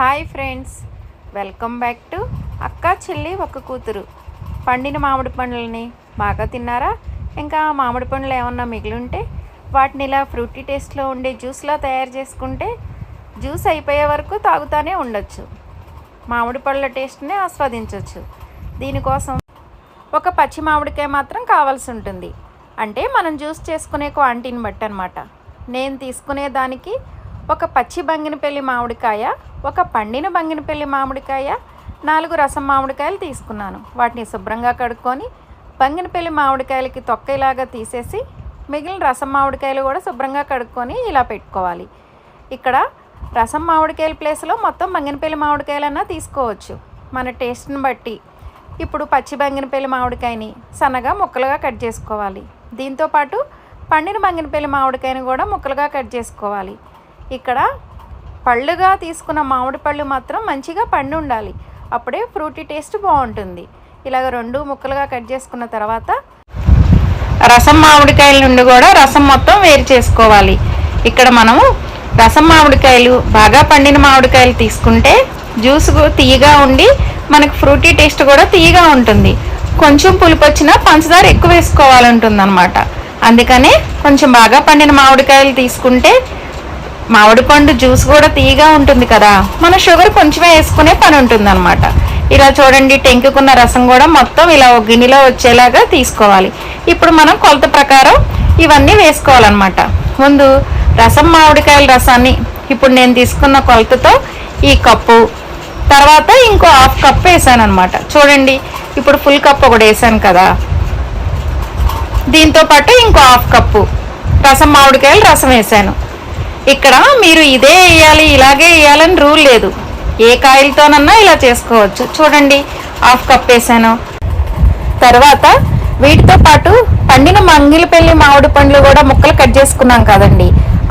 Hi friends, welcome back to అక్క చెల్లి ఒక కూతురు. పండిన మామిడి పండ్లని బాగా తిన్నారా? ఇంకా మామిడి పండ్లు ఏమన్నా మిగిలి ఉంటే వాటిని ఇలా ఫ్రూటీ టేస్ట్లో ఉండే జ్యూస్లా తయారు చేసుకుంటే జ్యూస్ అయిపోయే వరకు తాగుతూనే ఉండొచ్చు. మామిడి పళ్ళ టేస్ట్ని ఆస్వాదించవచ్చు. దీనికోసం ఒక పచ్చి మామిడికాయ మాత్రం కావాల్సి ఉంటుంది. అంటే మనం జ్యూస్ చేసుకునే క్వాంటిటీని బట్టి అన్నమాట. నేను తీసుకునే దానికి ఒక పచ్చి బంగినపల్లి మామిడికాయ, ఒక పండిన బంగినపల్లి మామిడికాయ, 4 రసం మామిడికాయలు తీసుకున్నాను. వాటిని శుభ్రంగా కడుక్కొని బంగినపల్లి మామిడికాయలకి తొక్కలాగా తీసేసి మిగిలిన రసం మామిడికాయలు కూడా శుభ్రంగా కడుక్కొని ఇలా పెట్టుకోవాలి. ఇక్కడ రసం మామిడికాయల ప్లేస్లో మొత్తం బంగినపల్లి మామిడికాయలన్నా తీసుకోవచ్చు మన టేస్ట్ని బట్టి. ఇప్పుడు పచ్చి బంగినపల్లి మామిడికాయని సన్నగా ముక్కలుగా కట్ చేసుకోవాలి. దీంతోపాటు పండిన బంగినపల్లి మామిడికాయని కూడా ముక్కలుగా కట్ చేసుకోవాలి. ఇక్కడ పళ్ళుగా తీసుకున్న మామిడి పళ్ళు మాత్రం మంచిగా పండి ఉండాలి, అప్పుడే ఫ్రూటీ టేస్ట్ బాగుంటుంది. ఇలాగ 2 ముక్కలుగా కట్ చేసుకున్న తర్వాత రసం మామిడికాయల నుండి కూడా రసం మొత్తం వేరు చేసుకోవాలి. ఇక్కడ మనము రసం మామిడికాయలు బాగా పండిన మామిడికాయలు తీసుకుంటే జ్యూస్ తీయగా ఉండి మనకు ఫ్రూటీ టేస్ట్ కూడా తీయగా ఉంటుంది. కొంచెం పులుపు వచ్చినా పంచదార ఎక్కువ వేసుకోవాలంటుంది అన్నమాట. అందుకనే కొంచెం బాగా పండిన మామిడికాయలు తీసుకుంటే మామిడి పండు జ్యూస్ కూడా తీయగా ఉంటుంది కదా, మన షుగర్ కొంచెమే వేసుకునే పని ఉంటుంది అనమాట. ఇలా చూడండి, టెంకుకున్న రసం కూడా మొత్తం ఇలా ఒక గిన్నెలో వచ్చేలాగా తీసుకోవాలి. ఇప్పుడు మనం కొలత ప్రకారం ఇవన్నీ వేసుకోవాలన్నమాట. ముందు రసం మామిడికాయల రసాన్ని ఇప్పుడు నేను తీసుకున్న కొలతతో ఈ కప్పు, తర్వాత ఇంకో ½ కప్పు వేసాను అనమాట. చూడండి, ఇప్పుడు ఫుల్ కప్పు ఒకటి వేసాను కదా, దీంతో పాటు ఇంకో ½ కప్పు రసం మామిడికాయలు రసం వేసాను. ఇక్కడ మీరు ఇదే వేయాలి ఇలాగే వేయాలని రూల్ లేదు, ఏ కాయలతోనన్నా ఇలా చేసుకోవచ్చు. చూడండి, ½ కప్ వేసాను. తర్వాత వీటితో పాటు పండిన మంగిలిపల్లి మామిడి పండ్లు కూడా ముక్కలు కట్ చేసుకున్నాం కదండి,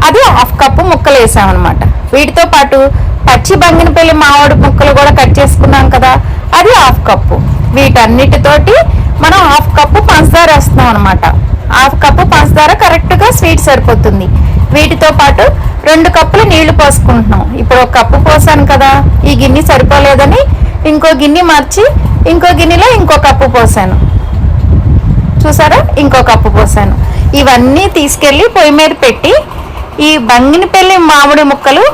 అది ½ కప్పు ముక్కలు వేసామన్నమాట. వీటితో పాటు పచ్చి బంగినపల్లి మామిడి ముక్కలు కూడా కట్ చేసుకున్నాం కదా, అది ½ కప్పు. వీటన్నిటితోటి మనం ½ కప్పు పంచదార వేస్తున్నాం అనమాట. ½ కప్పు పంచదార కరెక్ట్గా స్వీట్ సరిపోతుంది. వీటితో పాటు 2 కప్పులు నీళ్లు పోసుకుంటున్నాం. ఇప్పుడు 1 కప్పు పోసాను కదా, ఈ గిన్నె సరిపోలేదని ఇంకో గిన్నె మార్చి ఇంకో గిన్నెలో ఇంకో కప్పు పోసాను. చూసారా, ఇంకో కప్పు పోసాను. ఇవన్నీ తీసుకెళ్ళి పొయ్యి మీద పెట్టి ఈ బంగినపల్లి మామిడి ముక్కలు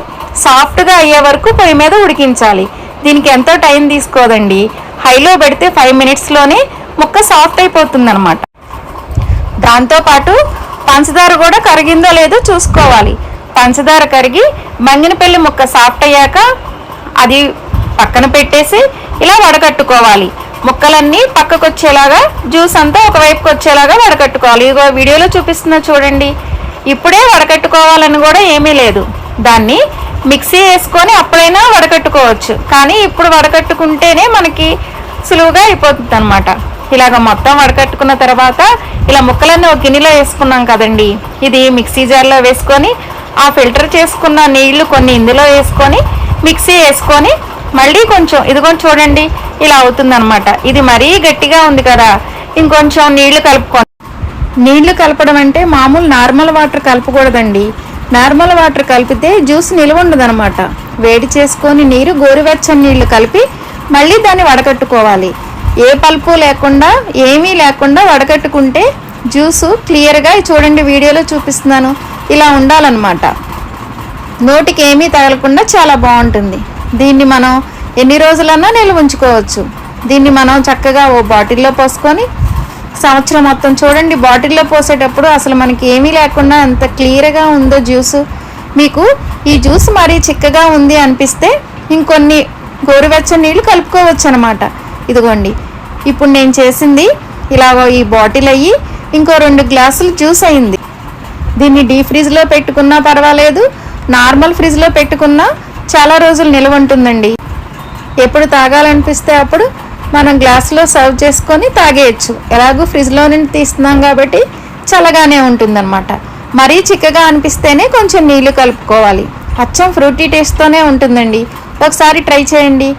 సాఫ్ట్గా అయ్యే వరకు పొయ్యి మీద ఉడికించాలి. దీనికి ఎంతో టైం తీసుకోదండి, హైలో పెడితే 5 మినిట్స్లోనే ముక్క సాఫ్ట్ అయిపోతుంది అనమాట. దాంతోపాటు పంచదార కూడా కరిగిందో లేదో చూసుకోవాలి. పంచదార కరిగి బంగినపల్లి ముక్క సాఫ్ట్ అయ్యాక అది పక్కన పెట్టేసి ఇలా వడకట్టుకోవాలి. ముక్కలన్నీ పక్కకు వచ్చేలాగా, జ్యూస్ అంతా ఒకవైపుకి వచ్చేలాగా వడకట్టుకోవాలి. ఇగో వీడియోలో చూపిస్తున్నా చూడండి. ఇప్పుడే వడకట్టుకోవాలని కూడా ఏమీ లేదు, దాన్ని మిక్సీ వేసుకొని అప్పుడైనా వడకట్టుకోవచ్చు. కానీ ఇప్పుడు వడకట్టుకుంటేనే మనకి సులువుగా అయిపోతుంది అనమాట. ఇలాగ మొత్తం వడకట్టుకున్న తర్వాత ఇలా ముక్కలన్నీ ఒక గిన్నెలో వేసుకున్నాం కదండి, ఇది మిక్సీ జార్లో వేసుకొని ఆ ఫిల్టర్ చేసుకున్న నీళ్లు కొన్ని ఇందులో వేసుకొని మిక్సీ వేసుకొని మళ్ళీ కొంచెం ఇదిగోండి చూడండి ఇలా అవుతుందన్నమాట. ఇది మరీ గట్టిగా ఉంది కదా, ఇంకొంచెం నీళ్లు కలుపుకోండి. నీళ్లు కలపడం అంటే మామూలు నార్మల్ వాటర్ కలపకూడదండి. నార్మల్ వాటర్ కలిపితే జ్యూస్ నిల్వ ఉండదనమాట. వేడి చేసుకొని నీరు గోరువెచ్చని నీళ్లు కలిపి మళ్ళీ దాన్ని వడకట్టుకోవాలి. ఏ పల్పు లేకుండా ఏమీ లేకుండా వడకట్టుకుంటే జ్యూసు క్లియర్గా చూడండి, వీడియోలో చూపిస్తున్నాను, ఇలా ఉండాలన్నమాట. నోటికి ఏమీ తగలకుండా చాలా బాగుంటుంది. దీన్ని మనం ఎన్ని రోజులన్నా నిల్వ ఉంచుకోవచ్చు. దీన్ని మనం చక్కగా ఓ బాటిల్లో పోసుకొని సంవత్సరం మొత్తం చూడండి, బాటిల్లో పోసేటప్పుడు అసలు మనకి ఏమీ లేకుండా ఎంత క్లియర్గా ఉందో జ్యూసు. మీకు ఈ జ్యూస్ మరీ చిక్కగా ఉంది అనిపిస్తే ఇంకొన్ని గోరువెచ్చని నీళ్ళు కలుపుకోవచ్చు అనమాట. ఇదిగోండి, ఇప్పుడు నేను చేసింది ఇలాగో ఈ బాటిల్ అయ్యి ఇంకో 2 గ్లాసులు జ్యూస్ అయింది. దీన్ని డీప్ ఫ్రిడ్జ్లో పెట్టుకున్నా పర్వాలేదు, నార్మల్ ఫ్రిడ్జ్లో పెట్టుకున్నా చాలా రోజులు నిల్వ ఉంటుందండి. ఎప్పుడు తాగాలనిపిస్తే అప్పుడు మనం గ్లాసులో సర్వ్ చేసుకొని తాగేయచ్చు. ఎలాగో ఫ్రిడ్జ్లో నుండి తీస్తున్నాం కాబట్టి చల్లగానే ఉంటుందన్నమాట. మరీ చిక్కగా అనిపిస్తేనే కొంచెం నీళ్లు కలుపుకోవాలి. అచ్చం ఫ్రూటీ టేస్ట్తోనే ఉంటుందండి. ఒకసారి ట్రై చేయండి.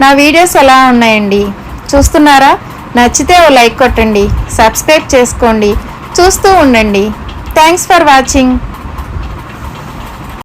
నా వీడియోస్ ఎలా ఉన్నాయండి చూస్తున్నారా? నచ్చితే ఓ లైక్ కొట్టండి, సబ్స్క్రైబ్ చేసుకోండి, చూస్తూ ఉండండి. Thanks for watching.